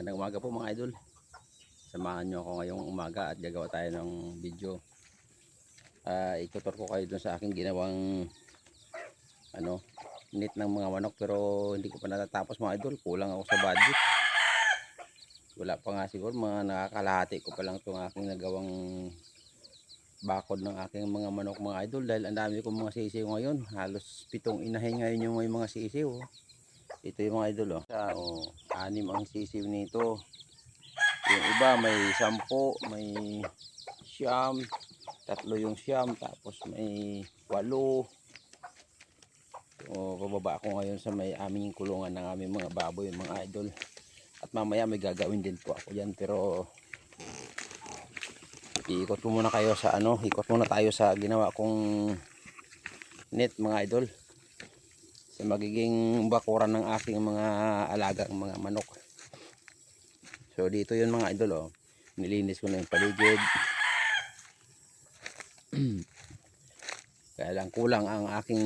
Magandang umaga po mga idol. Samahan nyo ako ngayong umaga at gagawa tayo ng video. Itutur ko kayo dun sa aking ginawang net ng mga manok, pero hindi ko pa natatapos mga idol. Kulang ako sa budget. Wala pa nga siguro, mga nakakalahati ko pa lang itong aking nagawang bakod ng aking mga manok mga idol. Dahil ang dami kong mga sisiw ngayon. Halos 7 inahin ngayon yung mga sisiw. Ito yung mga idol. 6 ang sisiw nito. Yung iba may 10, may 9, 3 yung 9, tapos may 8. So bababa ako ngayon sa may aming kulungan ng aming mga baboy mga idol. At mamaya may gagawin din po ako yan, pero iikot ko muna kayo sa ikot muna tayo sa ginawa kong net mga idol. Sa magiging bakuran ng aking mga alagang mga manok. So dito yun mga idol, nilinis ko na yung paligid. Kaya lang kulang ang aking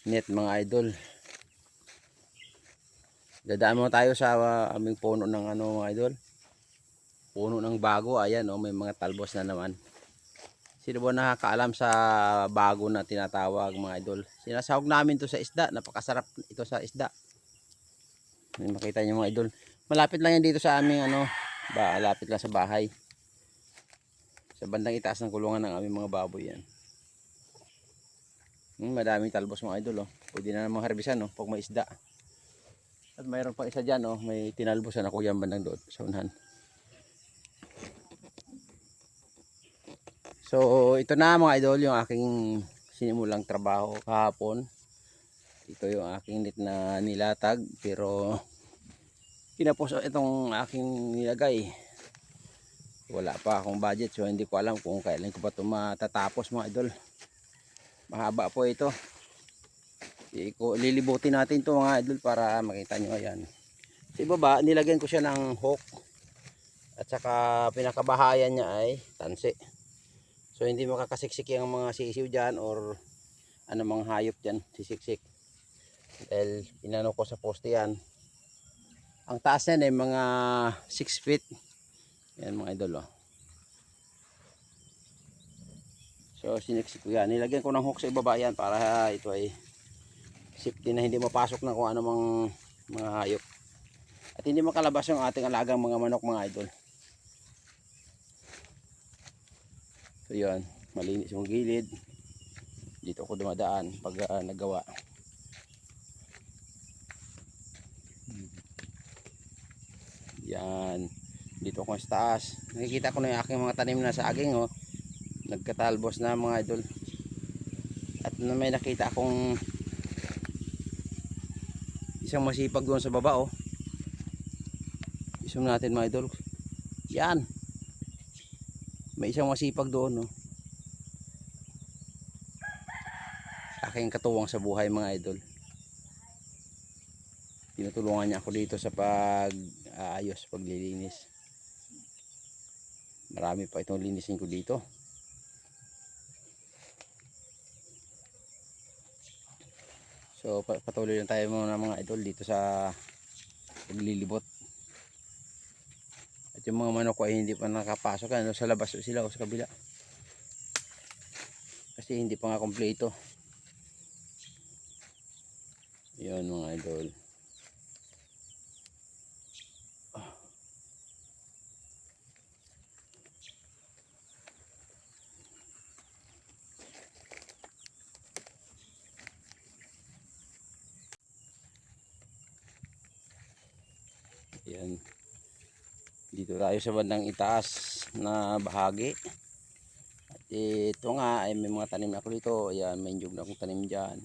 net mga idol. Dadaan muna tayo sa aming puno ng mga idol. Puno ng bago, ayan may mga talbos na naman. Sino ba nakakaalam sa bago na tinatawag mga idol? Sinasahog namin to sa isda, napakasarap ito sa isda. Makita niyo mga idol. Malapit lang yan dito sa aming malapit lang sa bahay. Sa bandang itaas ng kulungan ng aming mga baboy yan. Madaming talbos mga idol. Pwede na namang harbisan pag may isda. At mayroon pa isa dyan, may tinalbosan ako yan bandang doon sa unahan. So ito na mga idol yung aking sinimulang trabaho kahapon. Ito yung aking net na nilatag, pero kinapos itong aking nilagay. Wala pa akong budget, so hindi ko alam kung kailan ko pa ito matatapos mga idol. Mahaba po ito. Lilibutin natin ito mga idol para makita nyo. Ayan, sa ibaba nilagyan ko siya ng hook, at saka pinakabahayan niya ay tansi. So hindi makakasiksik yung mga sisiw dyan or mga hayop dyan sisiksik, dahil inano ko sa poste yan. Ang taas yan ay mga 6 feet. Yan mga idol. So siniksik ko yan, nilagyan ko ng hook sa ibaba yan para ito ay safety na hindi mapasok na kung anumang mga hayop, at hindi makalabas yung ating alagang mga manok mga idol. So yan, malinis yung gilid. Dito ako dumadaan pag nagawa. Yan, dito ako sa taas. Nakikita ko na yung aking mga tanim na saging nagkatalbos na mga idol. At may nakita akong isang masipag doon sa baba. Isang natin mga idol. Yan, may isang masipag doon. Aking katuwang sa buhay mga idol. Tinutulungan niya ako dito sa pag-aayos, paglilinis. Marami pa itong linisin ko dito. So patuloy lang tayo muna mga idol dito sa paglilibot. At yung mga manok ko ay hindi pa nakapasok sa labas sila o sa kabila, kasi hindi pa nga kompleto. Yun mga idol. Yan, dito tayo sa bandang itaas na bahagi. At ito nga ay may mga tanim ako dito. Ayan, may nyug na akong tanim dyan.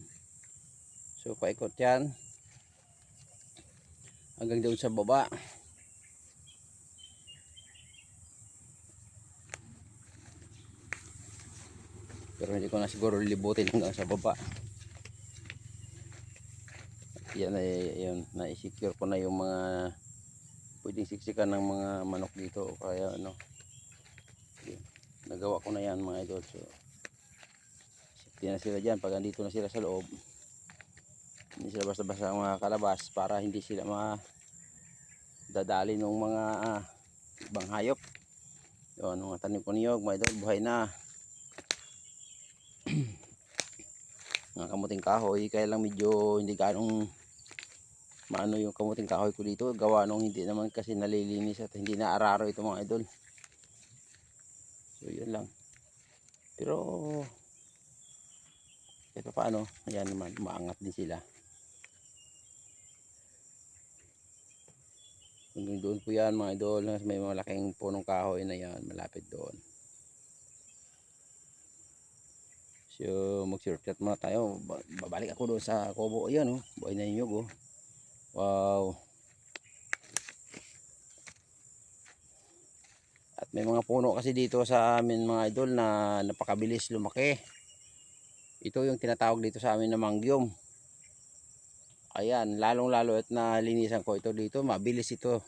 So paikot yan hanggang doon sa baba. Pero hindi ko na siguro lilibutin hanggang sa baba. Yan ay na-secure ko na yung mga pwedeng siksikan ng mga manok dito, kaya nagawa ko na yan mga idol. So safety na sila dyan pag andito na sila sa loob. Hindi sila basta-basta mga kalabas, para hindi sila dadali ng mga ibang hayop. Yun, mga tanim ko niyog, mga idol, buhay na. Mga kamuting kahoy, kaya lang medyo hindi ganong maano yung kamuting kahoy ko dito. Gawa nung hindi naman kasi nalilinis at hindi na araro ito mga idol. So yun lang. Pero ito paano, ayan naman, maangat din sila. Hanggang doon po yan mga idol, may malaking punong kahoy na yan, malapit doon. So mag-shortcut muna tayo, babalik ako doon sa kubo. Ayan oh, buhay na yung oh. Wow. At may mga puno kasi dito sa amin mga idol na napakabilis lumaki. Ito yung tinatawag dito sa amin na mangyom. Ayan, lalong lalo at nalinisan ko ito dito, mabilis ito.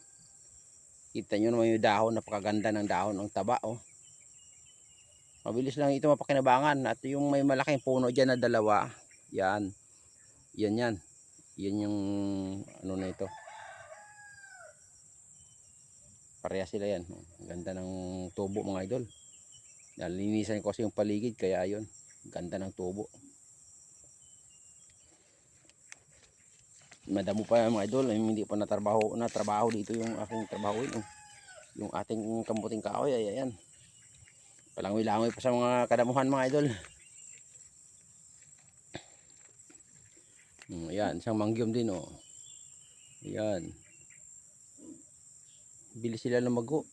Kita nyo naman yung dahon, napakaganda ng dahon, ang taba oh. Mabilis lang ito mapakinabangan. At yung may malaking puno dyan na dalawa, yan. Yan. Yan yung ano na ito. Pareha sila yan. Ganda ng tubo mga idol. Nalinisan ko kasi yung paligid kaya ayun. Ganda ng tubo. Madamo pa mga idol, hindi pa natrabaho dito yung aking trabaho yung ating kamuting kahoy. Ayan. Palangoy-langoy pa sa mga kadamuhan mga idol. Ayan, isang mangyom din oh. Ayan. Bilis sila lumago.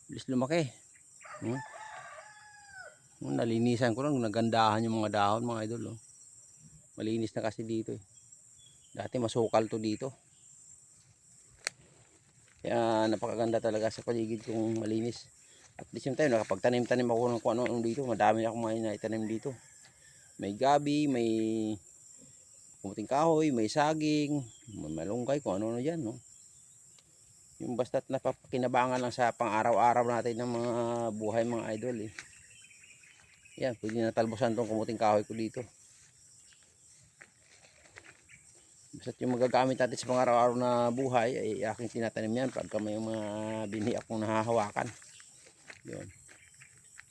Bilis lumaki. Nalinisan ko lang, nagandahan yung mga dahon mga idol oh. Malinis na kasi dito eh. Dati masukal to dito. Kaya napakaganda talaga sa paligid kung malinis. At the same time nakapagtanim-tanim ako ng kung ano dito. Madami akong mga itanim dito. May gabi, may kamuting kahoy, may saging, may malunggay, kung ano dyan no. Yung basta't napakinabangan lang sa pang-araw-araw natin ng mga buhay mga idol eh. Yan, pwede na talbosan tong kamuting kahoy ko dito. Basta't yung magagamit natin sa pang-araw-araw na buhay ay aking tinatanim yan pagka may mga bini akong nahahawakan. Yun.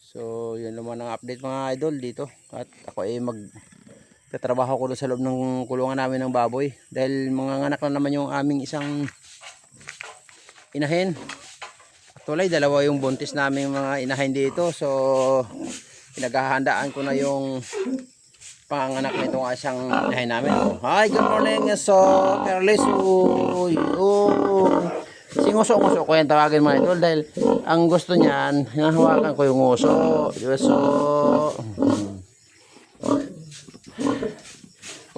So yun naman ang update mga idol dito. At ako ay magtatrabaho ko doon sa loob ng kulungan namin ng baboy. Dahil mga anak na naman yung aming isang inahin. Actually dalawa yung buntis namin mga inahin dito. So pinaghahandaan ko na yung panganak nitong isang inahin namin. Hi, good morning. So, Carlos. Singuso-nguso ko yan tawagin mga idol. Dahil ang gusto niyan, hinahawakan ko yung nguso. So,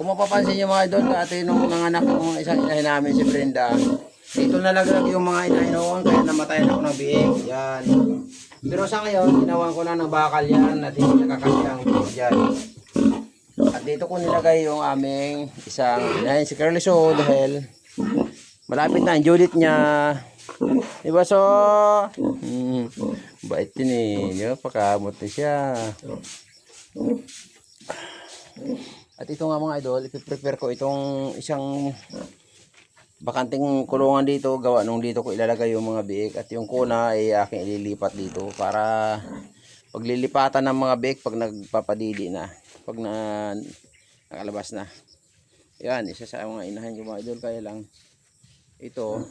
kung mapapansin nyo mga idol, dati nung nanganak ng isang inahin namin si Brenda, dito nalaglag yung mga inahinuan kaya namatayan ako ng biik. Yan. Pero sa ngayon, ginawan ko na ng bakal yan at hindi nakakasya ang biik dyan. At dito ko nilagay yung aming isang inahin si Carliso dahil malapit na ang Judith niya. Diba so? Bait din eh. Diba? Pakamot na siya. At ito nga mga idol, ipiprepare ko itong isang bakanting kulungan dito. Gawa nung dito ko ilalagay yung mga biik. At yung kuna ay aking ililipat dito para paglilipatan ng mga biik pag nagpapadidi na. Pag nakalabas na. Yan, isa sa mga inahin ko mga idol. Kaya lang ito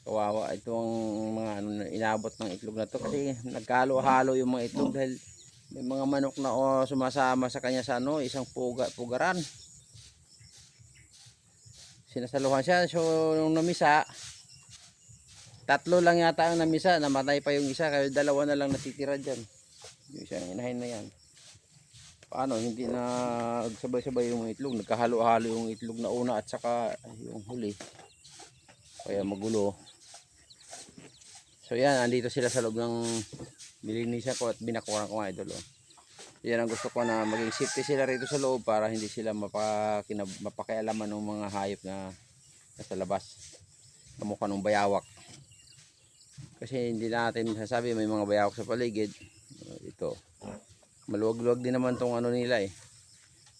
kawawa itong mga inabot ng itlog na to kasi nagkahalo-halo yung mga itlog dahil may mga manok na sumasama sa kanya sa isang pugaran. Sinasaluhan siya. So nung namisa, 3 lang yata ang namisa, namatay pa yung isa kaya 2 na lang natitira dyan. Yung isang inahin na yan. Paano hindi na sabay-sabay yung itlog, nagkahalo-halo yung itlog na una at saka yung huli, kaya magulo. So yan, andito sila sa loob ng nilinisan ko at binakuran ko mga idol oh. Yan ang gusto ko na maging safety sila rito sa loob para hindi sila mapakialaman ng mga hayop na nasa labas, kamukha ng bayawak. Kasi hindi natin sasabi may mga bayawak sa paligid. Ito maluwag-luwag din naman tong nila eh.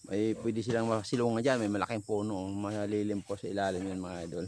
May pwede silang masilungan dyan, may malaking puno, malilim po sa ilalim yun mga idol.